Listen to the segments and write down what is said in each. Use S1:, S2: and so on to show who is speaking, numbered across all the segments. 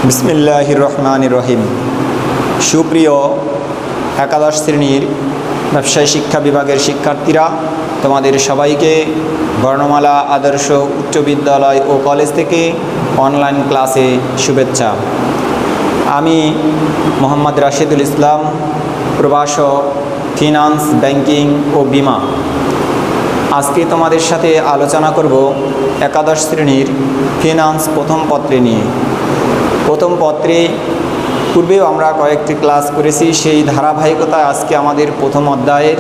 S1: বিসমিল্লাহির রহমানির রহিম। সুপ্রিয় একাদশ শ্রেণীর ব্যবসায় শিক্ষা বিভাগের শিক্ষার্থীরা, তোমাদের সবাইকে বর্ণমালা আদর্শ উচ্চ বিদ্যালয় ও কলেজ থেকে অনলাইন ক্লাসে শুভেচ্ছা। আমি মোহাম্মদ রাশিদুল ইসলাম, প্রভাষক, ফিনান্স, ব্যাংকিং ও বিমা। আজকে তোমাদের সাথে আলোচনা করব একাদশ শ্রেণীর ফিনান্স প্রথম পত্রে নিয়ে। প্রথম পত্রে পূর্বেও আমরা কয়েকটি ক্লাস করেছি, সেই ধারাবাহিকতায় আজকে আমাদের প্রথম অধ্যায়ের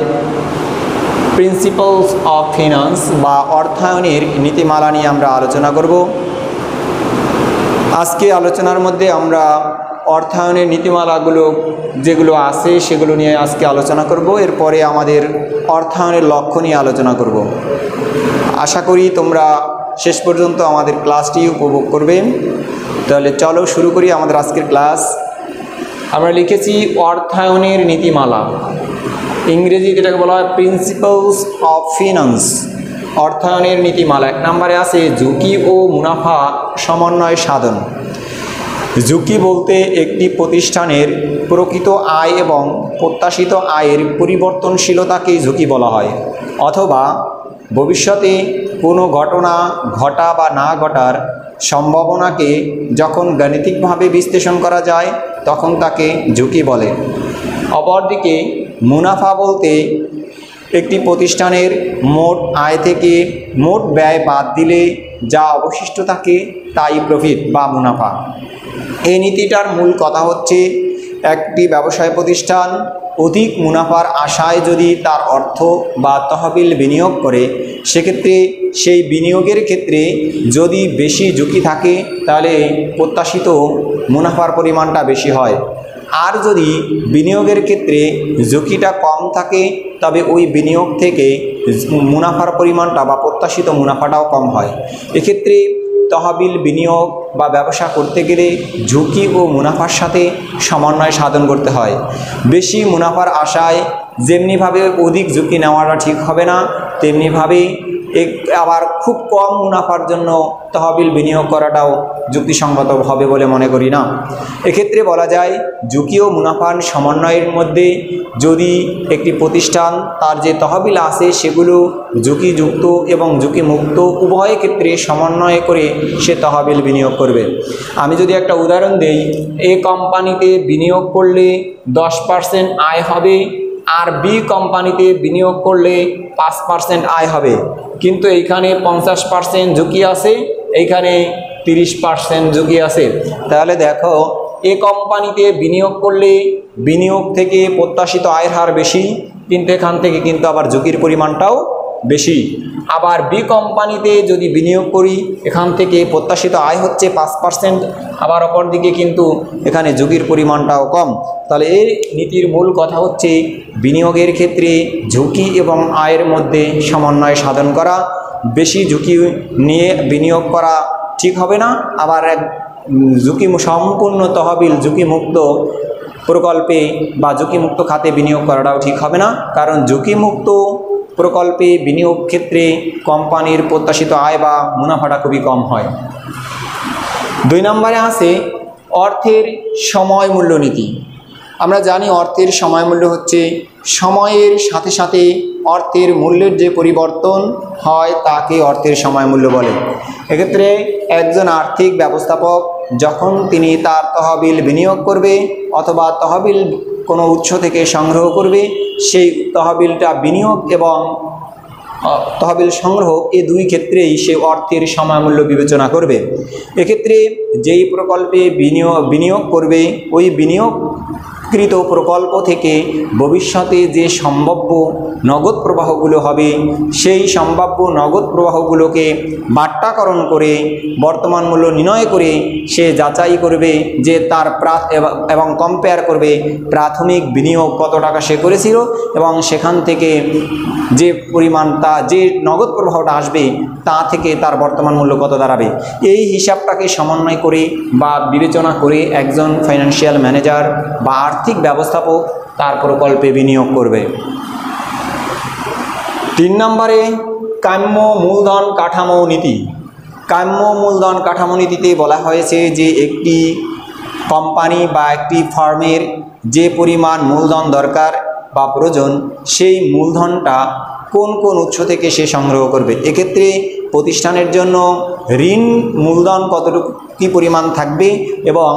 S1: প্রিন্সিপালস অফ ফিনান্স বা অর্থায়নের নীতিমালা নিয়ে আমরা আলোচনা করব। আজকে আলোচনার মধ্যে আমরা অর্থায়নের নীতিমালাগুলো যেগুলো আছে সেগুলো নিয়ে আজকে আলোচনা করব। এরপরে আমাদের অর্থায়নের লক্ষ্য নিয়ে আলোচনা করব। আশা করি তোমরা শেষ পর্যন্ত আমাদের ক্লাসটি উপভোগ করবে। তাহলে চলো শুরু করি আমাদের আজকের ক্লাস। আমরা লিখেছি অর্থায়নের নীতিমালা, ইংরেজিতে এটাকে বলা হয় প্রিন্সিপালস অফ ফিনান্স। অর্থায়নের নীতিমালা 1 নম্বরে আছে ঝুঁকি ও মুনাফা সমন্বয় সাধন। ঝুঁকি বলতে একটি প্রতিষ্ঠানের প্রকৃত আয় এবং প্রত্যাশিত আয়ের পরিবর্তনশীলতাকেই ঝুঁকি বলা হয়, অথবা ভবিষ্যতে কোনো ঘটনা ঘটা বা না ঘটার সম্ভাবনাকে যখন গাণিতিকভাবে বিশ্লেষণ করা যায় তখন তাকে ঝুঁকি বলে। অপরদিকে মুনাফা বলতে একটি প্রতিষ্ঠানের মোট আয় থেকে মোট ব্যয় বাদ দিলে যা অবশিষ্ট থাকে তাই প্রফিট বা মুনাফা। এই নীতিটার মূল কথা হচ্ছে, একটি ব্যবসায় প্রতিষ্ঠান অধিক মুনাফার আশায় যদি তার অর্থ বা তহবিল বিনিয়োগ করে, সেক্ষেত্রে সেই বিনিয়োগের ক্ষেত্রে যদি বেশি ঝুঁকি থাকে তাহলে প্রত্যাশিত মুনাফার পরিমাণটা বেশি হয়। আর যদি বিনিয়োগের ক্ষেত্রে ঝুঁকিটা কম থাকে তবে ওই বিনিয়োগ থেকে মুনাফার পরিমাণটা বা প্রত্যাশিত মুনাফাটাও কম হয়। এক্ষেত্রে তহবিল বিনিয়োগ বা ব্যবসা করতে গেলে ঝুঁকি ও মুনাফার সাথে সমন্বয় সাধন করতে হয়। বেশি মুনাফার আশায় যেমনিভাবে অধিক ঝুঁকি নেওয়াটা ঠিক হবে না, তেমনিভাবে আবার খুব কম মুনাফার জন্য তহবিল বিনিয়োগ করাটাও যুক্তিসঙ্গত হবে বলে মনে করি না। এক্ষেত্রে বলা যায় ঝুঁকি ও মুনাফার সমন্বয়ের মধ্যে যদি একটি প্রতিষ্ঠান তার যে তহবিল আছে সেগুলো ঝুঁকিযুক্ত এবং ঝুঁকিমুক্ত উভয় ক্ষেত্রে সমন্বয় করে সে তহবিল বিনিয়োগ করবে। আমি যদি একটা উদাহরণ দেই, এ কোম্পানিতে বিনিয়োগ করলে 10% আয় হবে, আর বি কোম্পানিতে বিনিয়োগ করলে 5% আয় হবে, কিন্তু এইখানে 50% ঝুঁকি আছে, এইখানে 30% ঝুঁকি আছে। তাহলে দেখো, এ কোম্পানিতে বিনিয়োগ করলে বিনিয়োগ থেকে প্রত্যাশিত আয়ের হার বেশি, কিন্তু এখান থেকে কিন্তু আবার ঝুঁকির পরিমাণটাও বেশি। আবার বি কোম্পানিতে যদি বিনিয়োগ করি, এখান থেকে প্রত্যাশিত আয় হচ্ছে 5%, আবার অপর দিকে কিন্তু এখানে ঝুঁকির পরিমাণটাও কম। তাহলে এই নীতির মূল কথা হচ্ছে বিনিয়োগের ক্ষেত্রে ঝুঁকি এবং আয়ের মধ্যে সমন্বয় সাধন করা। বেশি ঝুঁকি নিয়ে বিনিয়োগ করা ঠিক হবে না, আবার এক ঝুঁকি সম্পূর্ণ তহবিল ঝুঁকিমুক্ত প্রকল্পে বা ঝুঁকিমুক্ত খাতে বিনিয়োগ করাটাও ঠিক হবে না, কারণ ঝুঁকিমুক্ত প্রকল্পে বিনিয়োগ ক্ষেত্রে কোম্পানির প্রত্যাশিত আয় বা মুনাফাটা খুবই কম হয়। 2 নম্বরে আছে অর্থের সময় মূল্য নীতি। আমরা জানি অর্থের সময় মূল্য হচ্ছে সময়ের সাথে সাথে অর্থের মূল্যের যে পরিবর্তন হয় তাকে অর্থের সময় মূল্য বলে। এক্ষেত্রে একজন আর্থিক ব্যবস্থাপক যখন তিনি তার তহবিল বিনিয়োগ করবে অথবা তহবিল কোনো উৎস থেকে সংগ্রহ করবে, সেই তহবিলটা বিনিয়োগ এবং তহবিল সংগ্রহ এই দুই ক্ষেত্রেই সে অর্থের সময় মূল্য বিবেচনা করবে। এক্ষেত্রে যেই প্রকল্পে বিনিয়োগ করবে, ওই বিনিয়োগকৃত প্রকল্প থেকে ভবিষ্যতে যে সম্ভাব্য নগদ প্রবাহগুলো হবে, সেই সম্ভাব্য নগদ প্রবাহগুলোকে বাট্টাকরণ করে বর্তমান মূল্য নির্ণয় করে সে যাচাই করবে যে তার এবং কম্পেয়ার করবে প্রাথমিক বিনিয়োগ কত টাকা সে করেছিল এবং সেখান থেকে যে পরিমাণ যে নগদ প্রবাহটা আসবে তা থেকে তার বর্তমান মূল্য কত দাঁড়াবে। এই হিসাবটাকে সমন্বয় করে বা বিবেচনা করে একজন ফাইন্যান্সিয়াল ম্যানেজার বা আর্থিক ব্যবস্থাপক তার প্রকল্পে বিনিয়োগ করবে। 3 নম্বরে কাম্য মূলধন কাঠামো নীতি। কাম্য মূলধন কাঠামো নীতিতে বলা হয়েছে যে একটি কোম্পানি বা একটি ফার্মের যে পরিমাণ মূলধন দরকার বা প্রয়োজন, সেই মূলধনটা কোন কোন উৎস থেকে সে সংগ্রহ করবে। এক্ষেত্রে প্রতিষ্ঠানের জন্য ঋণ মূলধন কতটুকু কী পরিমাণ থাকবে এবং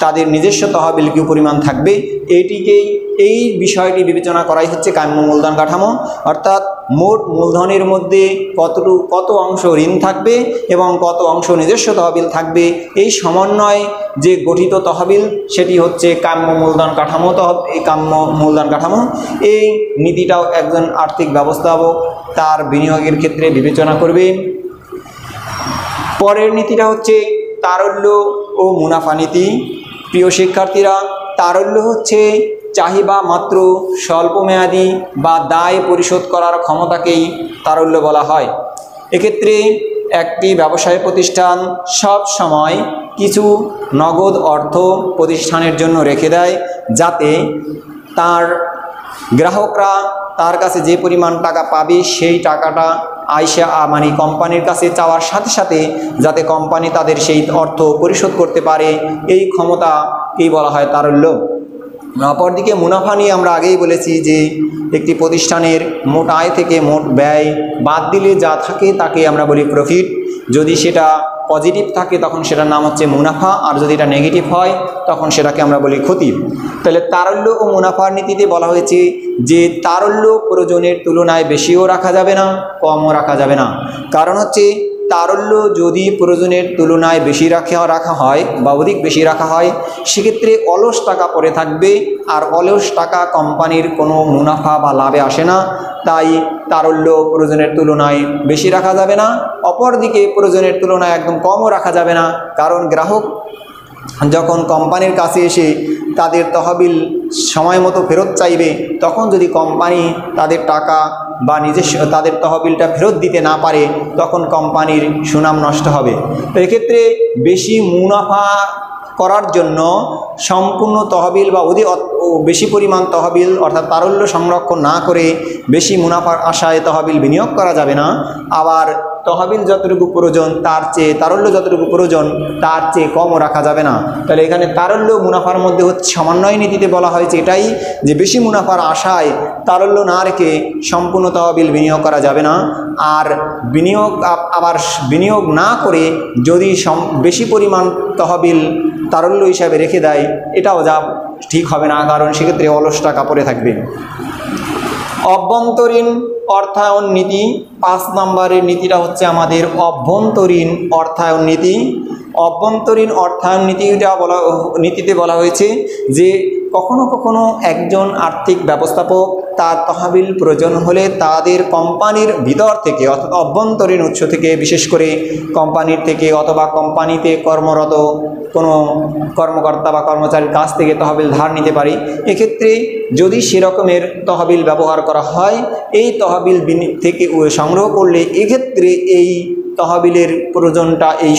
S1: তাদের নিজস্ব তহবিল কী পরিমাণ থাকবে, এই বিষয়টি বিবেচনা করাই হচ্ছে কাম্য মূলধন কাঠামো। অর্থাৎ মোট মূলধনের মধ্যে কত অংশ ঋণ থাকবে এবং কত অংশ নিজস্ব তহবিল থাকবে, এই সমন্বয়ে যে গঠিত তহবিল সেটি হচ্ছে কাম্য মূলধন কাঠামো। এই কাম্য মূলধন কাঠামো এই নীতিটাও একজন আর্থিক ব্যবস্থাপক তার বিনিয়োগের ক্ষেত্রে বিবেচনা করবে। পরের নীতিটা হচ্ছে তারল্য ও মুনাফা নীতি। প্রিয় শিক্ষার্থীরা, তারল্য হচ্ছে চাহিদা মাত্র স্বল্পমেয়াদী বা দায় পরিশোধ করার ক্ষমতাকেই তারল্য বলা হয়। এক্ষেত্রে একটি ব্যবসায় প্রতিষ্ঠান সব সময় কিছু নগদ অর্থ প্রতিষ্ঠানের জন্য রেখে দেয়, যাতে তার গ্রাহকরা তার কাছে যে পরিমাণ টাকা পাবে সেই টাকাটা মানে কোম্পানির কাছে চাওয়ার সাথে সাথে যাতে কোম্পানি তাদের সেই অর্থ পরিশোধ করতে পারে, এই ক্ষমতাকেই বলা হয় তারল্য। অপরদিকে মুনাফা নিয়ে আমরা আগেই বলেছি যে একটি প্রতিষ্ঠানের মোট আয় থেকে মোট ব্যয় বাদ দিলে যা থাকে তাকে আমরা বলি প্রফিট। যদি সেটা পজিটিভ থাকে তখন সেটার নাম হচ্ছে মুনাফা, আর যদি এটা নেগেটিভ হয় তখন সেটাকে আমরা বলি ক্ষতি। তাহলে তারল্য ও মুনাফার নীতিতে বলা হয়েছে যে তারল্য প্রয়োজনের তুলনায় বেশিও রাখা যাবে না, কমও রাখা যাবে না। কারণ হচ্ছে তারল্য যদি প্রয়োজনের তুলনায় বেশি রাখা হয় বা অধিক বেশি রাখা হয়, সেক্ষেত্রে অলস টাকা পড়ে থাকবে, আর অলস টাকা কোম্পানির কোনো মুনাফা বা লাভে আসে না। তাই তারল্য প্রয়োজনের তুলনায় বেশি রাখা যাবে না। অপরদিকে প্রয়োজনের তুলনায় একদম কমও রাখা যাবে না, কারণ গ্রাহক যখন কোম্পানির কাছে এসে তাদের তহবিল সময় মতো ফেরত চাইবে, তখন যদি কোম্পানি তাদের টাকা বা নিজস্ব তাদের তহবিলটা ফেরত দিতে না পারে, তখন কোম্পানির সুনাম নষ্ট হবে। তো এক্ষেত্রে বেশি মুনাফা করার জন্য সম্পূর্ণ তহবিল বা বেশি পরিমাণ তহবিল অর্থাৎ তারল্য সংরক্ষণ না করে বেশি মুনাফার আশায় তহবিল বিনিয়োগ করা যাবে না। আবার তহবিল যতটুকু প্রয়োজন তারল্য যতটুকু প্রয়োজন তার চেয়ে কমও রাখা যাবে না। তাহলে এখানে তারল্য মুনাফার মধ্যে হচ্ছে সমন্বয় নীতিতে বলা হয়েছে এটাই যে বেশি মুনাফার আশায় তারল্য না রেখে সম্পূর্ণ তহবিল বিনিয়োগ করা যাবে না। আর বিনিয়োগ না করে যদি বেশি পরিমাণ তহবিল তারল্য হিসাবে রেখে দেয়, এটাও যা ঠিক হবে না, কারণ সেক্ষেত্রে অলস টাকা পড়ে থাকবে। অভ্যন্তরীণ অর্থায়ন নীতি 5 নম্বরের নীতিটা হচ্ছে আমাদের অভ্যন্তরীণ অর্থায়ন নীতি। অভ্যন্তরীণ অর্থায়ন নীতিতে বলা হয়েছে যে কখনো কখনো একজন আর্থিক ব্যবস্থাপক তার তহবিল প্রয়োজন হলে তাদের কোম্পানির ভিতর থেকে অর্থাৎ অভ্যন্তরীণ উৎস থেকে, বিশেষ করে কোম্পানির থেকে অথবা কোম্পানিতে কর্মরত কোনো কর্মকর্তা বা কর্মচারীর কাছ থেকে তহবিল ধার নিতে পারে। এক্ষেত্রে যদি সেরকমের তহবিল ব্যবহার করা হয়, এই তহবিল থেকে সংগ্রহ করলে এক্ষেত্রে এই তহবিলের প্রয়োজনটা এই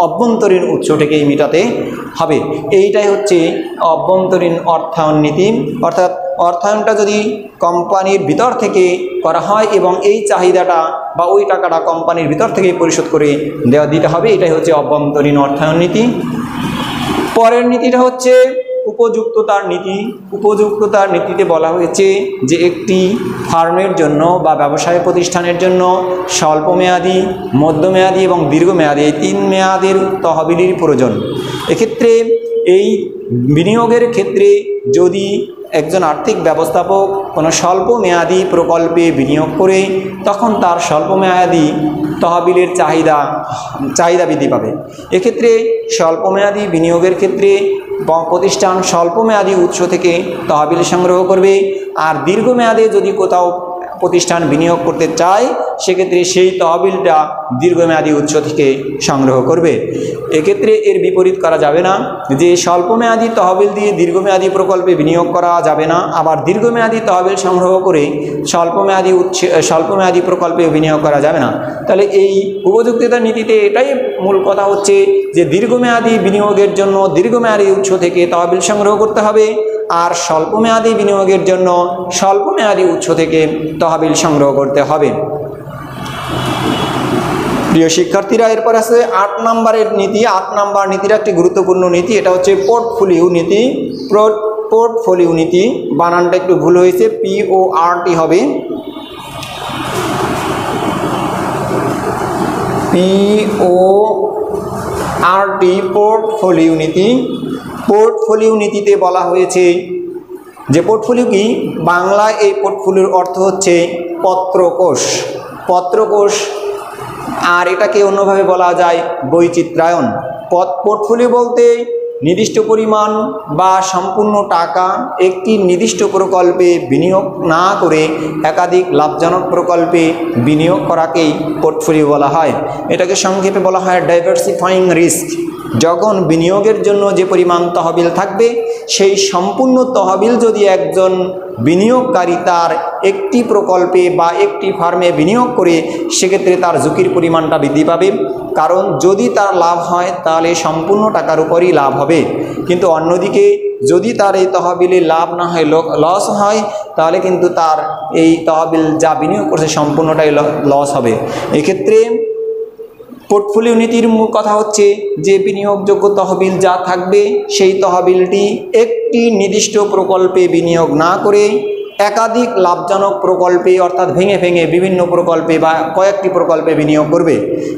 S1: অভ্যন্তরীণ উৎস থেকেই মেটাতে হবে। এইটাই হচ্ছে অভ্যন্তরীণ অর্থায়ন নীতি। অর্থাৎ অর্থায়নটা যদি কোম্পানির ভিতর থেকে করা হয় এবং এই চাহিদাটা বা ওই টাকাটা কোম্পানির ভিতর থেকে পরিশোধ করে দিতে হবে, এটাই হচ্ছে অভ্যন্তরীণ অর্থায়ন নীতি। পরের নীতিটা হচ্ছে উপযুক্ততার নীতি। উপযুক্ততার নীতিতে বলা হয়েছে যে একটি ফার্মের জন্য বা ব্যবসায় প্রতিষ্ঠানের জন্য স্বল্পমেয়াদী, মধ্যমেয়াদী এবং দীর্ঘমেয়াদী এই 3 মেয়াদের তহবিলের প্রয়োজন। এক্ষেত্রে এই বিনিয়োগের ক্ষেত্রে যদি একজন আর্থিক ব্যবস্থাপক কোনো স্বল্পমেয়াদী প্রকল্পে বিনিয়োগ করে, তখন তার স্বল্পমেয়াদী তহবিলের চাহিদা বৃদ্ধি পাবে। এক্ষেত্রে স্বল্পমেয়াদী বিনিয়োগের ক্ষেত্রে প্রতিষ্ঠান স্বল্পমেয়াদী উৎস থেকে তহবিল সংগ্রহ করবে, আর দীর্ঘমেয়াদে যদি কোথাও প্রতিষ্ঠান বিনিয়োগ করতে চায়, সেক্ষেত্রে সেই তহবিলটা দীর্ঘমেয়াদী উৎস থেকে সংগ্রহ করবে। এক্ষেত্রে এর বিপরীত করা যাবে না, যে স্বল্পমেয়াদী তহবিল দিয়ে দীর্ঘমেয়াদী প্রকল্পে বিনিয়োগ করা যাবে না, আবার দীর্ঘমেয়াদী তহবিল সংগ্রহ করে স্বল্পমেয়াদী প্রকল্পে বিনিয়োগ করা যাবে না। তাহলে এই উপযুক্ততার নীতিতে এটাই মূল কথা হচ্ছে যে দীর্ঘমেয়াদী বিনিয়োগের জন্য দীর্ঘমেয়াদী উৎস থেকে তহবিল সংগ্রহ করতে হবে, আর স্বল্পমেয়াদী বিনিয়োগের জন্য স্বল্পমেয়াদী উৎস থেকে তহবিল সংগ্রহ করতে হবে। প্রিয় শিক্ষার্থীরা, এরপর আছে 8 নম্বরের নীতি। 8 নম্বর নীতির একটি গুরুত্বপূর্ণ নীতি, এটা হচ্ছে পোর্টফোলিও নীতি। পোর্টফোলিও নীতি বানানটা একটু ভুল হয়েছে, PORT হবে, PORT, পোর্টফোলিও নীতি। পোর্টফোলিও নীতিতে বলা হয়েছে যে পোর্টফোলিও কি, বাংলায় এই পোর্টফোলিওর অর্থ হচ্ছে পত্রকোষ। পত্রকোষ, আর এটাকে অন্যভাবে বলা যায় বৈচিত্র্যায়ন। পোর্টফোলিও বলতে নির্দিষ্ট পরিমাণ বা সম্পূর্ণ টাকা একটি নির্দিষ্ট প্রকল্পে বিনিয়োগ না করে একাধিক লাভজনক প্রকল্পে বিনিয়োগ করাকেই পোর্টফোলিও বলা হয়। এটাকে সংক্ষেপে বলা হয় ডাইভার্সিফাইং রিস্ক। যখন বিনিয়োগের জন্য যে পরিমাণ তহবিল থাকবে, সেই সম্পূর্ণ তহবিল যদি একজন বিনিয়োগকারী তার একটি প্রকল্পে বা একটি ফার্মে বিনিয়োগ করে, সেক্ষেত্রে তার ঝুঁকির পরিমাণটা বৃদ্ধি পাবে। কারণ যদি তার লাভ হয় তাহলে সম্পূর্ণ টাকার উপরই লাভ হবে, কিন্তু অন্যদিকে যদি তার এই তহবিলে লাভ না হয়, লস হয়, তাহলে কিন্তু তার এই তহবিল যা বিনিয়োগ করছে সম্পূর্ণটাই লস হবে। এক্ষেত্রে পোর্টফোলিও নীতির মূল কথা হচ্ছে যে বিনিয়োগযোগ্য তহবিল যা থাকবে, সেই তহবিলটি একটি নির্দিষ্ট প্রকল্পে বিনিয়োগ না করে একাধিক লাভজনক প্রকল্পে, অর্থাৎ ভেঙে ভেঙে বিভিন্ন প্রকল্পে বা কয়েকটি প্রকল্পে বিনিয়োগ করবে।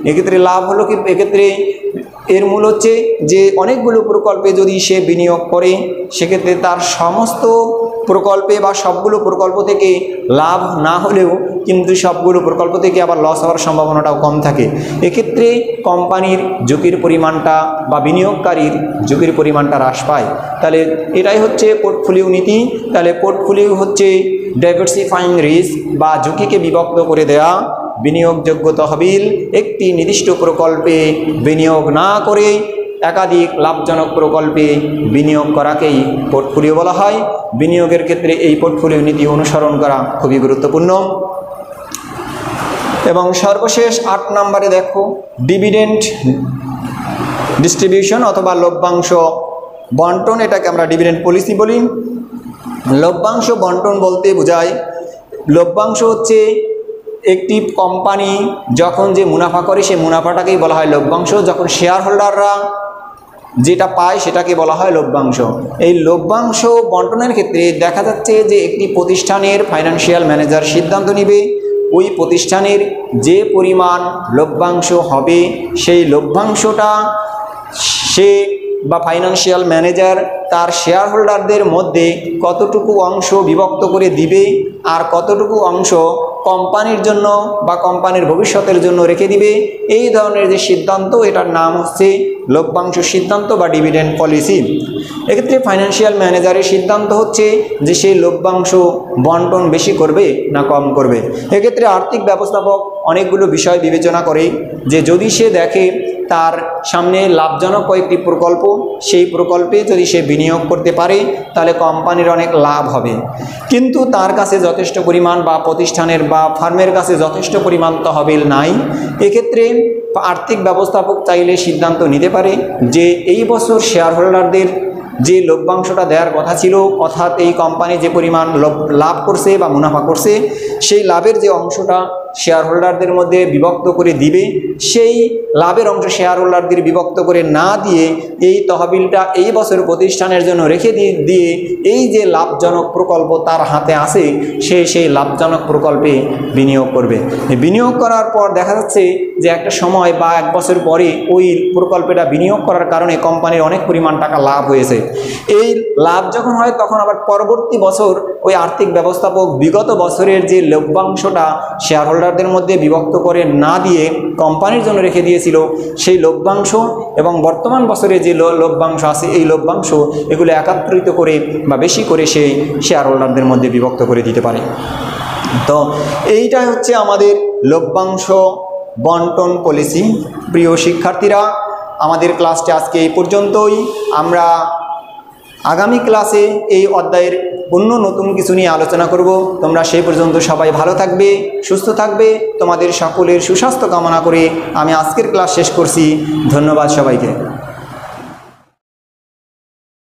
S1: এক্ষেত্রে লাভ হলো কি, এক্ষেত্রে এর মূল হচ্ছে যে অনেকগুলো প্রকল্পে যদি সে বিনিয়োগ করে, সেক্ষেত্রে তার সমস্ত প্রকল্পে বা সবগুলো প্রকল্প থেকে লাভ না হলেও কিন্তু সবগুলো প্রকল্প থেকে আবার লস হওয়ার সম্ভাবনাটাও কম থাকে। এক্ষেত্রে কোম্পানির ঝুঁকির পরিমাণটা বা বিনিয়োগকারীর ঝুঁকির পরিমাণটা হ্রাস পায়। তাহলে এটাই হচ্ছে পোর্টফোলিও নীতি। তাহলে পোর্টফোলিও হচ্ছে ডাইভার্সিফাইং রিস্ক বা ঝুঁকিকে বিভক্ত করে দেয়া। বিনিয়োগযোগ্য তহবিল একটি নির্দিষ্ট প্রকল্পে বিনিয়োগ না করে একাধিক লাভজনক প্রকল্পে বিনিয়োগ করাকেই পোর্টফোলিও বলা হয়। বিনিয়োগের ক্ষেত্রে এই পোর্টফোলিও নীতি অনুসরণ করা খুবই গুরুত্বপূর্ণ। এবং সর্বশেষ 8 নম্বরে দেখো, ডিভিডেন্ড ডিস্ট্রিবিউশন অথবা লভ্যাংশ বন্টন। এটাকে আমরা ডিভিডেন্ড পলিসি বলি। লভ্যাংশ বন্টন বলতে বোঝায়, লভ্যাংশ হচ্ছে একটি কোম্পানি যখন যে মুনাফা করে, সেই মুনাফাটাকেই বলা হয় লভ্যাংশ। যখন শেয়ার হোল্ডাররা যেটা পায় সেটাকে বলা হয় লভ্যাংশ। এই লভ্যাংশ বন্টনের ক্ষেত্রে দেখা যাচ্ছে যে একটি প্রতিষ্ঠানের ফাইন্যান্সিয়াল ম্যানেজার সিদ্ধান্ত নেবে ওই প্রতিষ্ঠানের যে পরিমাণ লভ্যাংশ হবে, সেই লভ্যাংশটা সে বা ফাইন্যান্সিয়াল ম্যানেজার তার শেয়ার হোল্ডারদের মধ্যে কতটুকু অংশ বিভক্ত করে দিবে আর কতটুকু অংশ কোম্পানির জন্য বা কোম্পানির ভবিষ্যতের জন্য রেখে দিবে, এই ধরনের যে সিদ্ধান্ত, এটার নাম হচ্ছে লভ্যাংশ সিদ্ধান্ত বা ডিভিডেন্ড পলিসি। এক্ষেত্রে ফাইন্যান্সিয়াল ম্যানেজারের সিদ্ধান্ত হচ্ছে যে সেই লভ্যাংশ বন্টন বেশি করবে না কম করবে। এক্ষেত্রে আর্থিক ব্যবস্থাপক অনেকগুলো বিষয় বিবেচনা করে, যে যদি সে দেখে তার সামনে লাভজনক কয়েকটি প্রকল্প, সেই প্রকল্পে যদি সে বিনিয়োগ করতে পারে তাহলে কোম্পানির অনেক লাভ হবে, কিন্তু তার কাছে যথেষ্ট পরিমাণ বা প্রতিষ্ঠানের বা ফার্মের কাছে যথেষ্ট পরিমাণ তহবিল নাই, এক্ষেত্রে আর্থিক ব্যবস্থাপক চাইলে সিদ্ধান্ত নিতে পারে যে এই বছর শেয়ার হোল্ডারদের যে লভ্যাংশটা দেওয়ার কথা ছিল, অর্থাৎ এই কোম্পানি যে পরিমাণ লাভ করছে বা মুনাফা করছে, সেই লাভের যে অংশটা শেয়ার হোল্ডারদের মধ্যে বিভক্ত করে দিবে, সেই লাভের অংশ শেয়ার হোল্ডারদের বিভক্ত করে না দিয়ে এই তহবিলটা এই বছর প্রতিষ্ঠানের জন্য রেখে দিয়ে এই যে লাভজনক প্রকল্প তার হাতে আছে, সে সেই লাভজনক প্রকল্পে বিনিয়োগ করবে। বিনিয়োগ করার পর দেখা যাচ্ছে যে একটা সময় বা 1 বছর পরে ওই প্রকল্পটা বিনিয়োগ করার কারণে কোম্পানির অনেক পরিমাণ টাকা লাভ হয়েছে। এই লাভ যখন হয় তখন আবার পরবর্তী বছর ওই আর্থিক ব্যবস্থাপক বিগত বছরের যে লভ্যাংশটা শেয়ার হোল্ডারদের মধ্যে বিভক্ত করে না দিয়ে কোম্পানির জন্য রেখে দিয়েছিল, সেই লভ্যাংশ এবং বর্তমান বছরে যে লভ্যাংশ আছে, এই লভ্যাংশ এগুলো একত্রিত করে বা বেশি করে সেই শেয়ার হোল্ডারদের মধ্যে বিভক্ত করে দিতে পারে। তো এইটাই হচ্ছে আমাদের লভ্যাংশ বন্টন পলিসি। প্রিয় শিক্ষার্থীরা, আমাদের ক্লাসটি আজকে এই পর্যন্তই। আমরা আগামী ক্লাসে এই অধ্যায়ের অন্য নতুন কিছু নিয়ে আলোচনা করব। তোমরা সেই পর্যন্ত সবাই ভালো থাকবে, সুস্থ থাকবে। তোমাদের সকলের সুস্বাস্থ্য কামনা করে আমি আজকের ক্লাস শেষ করছি। ধন্যবাদ সবাইকে।